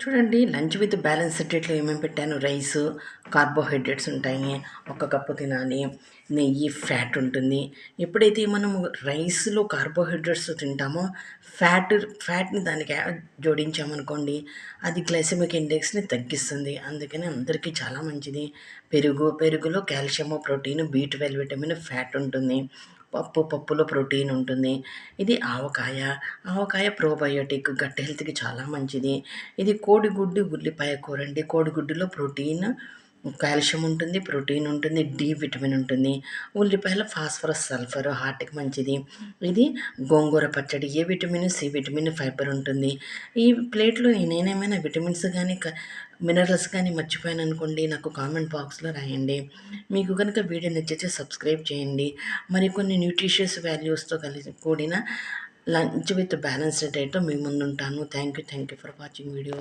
చూడండి, lunch with balanced డైట్‌లో ఏమేమి పెట్టాను. రైసు, కార్బోహైడ్రేట్స్ ఉంటాయి. ఒక కప్పు తినాలి. నెయ్యి, ఫ్యాట్ ఉంటుంది. ఎప్పుడైతే మనము రైస్‌లో కార్బోహైడ్రేట్స్ తింటామో ఫ్యాట్‌ని దానికి జోడించామనుకోండి, అది గ్లైసెమిక్ ఇండెక్స్‌ని తగ్గిస్తుంది. అందుకని అందరికీ చాలా మంచిది. పెరుగులో calcium, protein, B12 vitamin, fat ఉంటుంది. పప్పులో ప్రోటీన్ ఉంటుంది. ఇది ఆవకాయ ప్రోబయోటిక్, గట్ హెల్త్‌కి చాలా మంచిది. ఇది కోడిగుడ్డు ఉల్లిపాయ కూర అండి. కోడిగుడ్డులో ప్రోటీన్, కాల్షియం ఉంటుంది, ప్రోటీన్ ఉంటుంది, డి విటమిన్ ఉంటుంది. ఉల్లిపాయలో ఫాస్ఫరస్, సల్ఫర్ హార్ట్‌కి మంచిది. ఇది గోంగూర పచ్చడి, A vitamin, C vitamin, fibre ఉంటుంది. ఈ ప్లేట్‌లో నేనేమైనా విటమిన్స్ గానీ, మినరల్స్ కానీ మర్చిపోయాననుకోండి, నాకు కామెంట్ బాక్స్‌లో రాయండి. మీకు కనుక వీడియో నచ్చితే సబ్స్క్రైబ్ చేయండి. మరికొన్ని న్యూట్రిషియస్ వాల్యూస్‌తో కలిసి కూడిన లంచ్ విత్ బ్యాలెన్స్డ్ డైట్‌తో మీ ముందుంటాను. Thank you for watching video.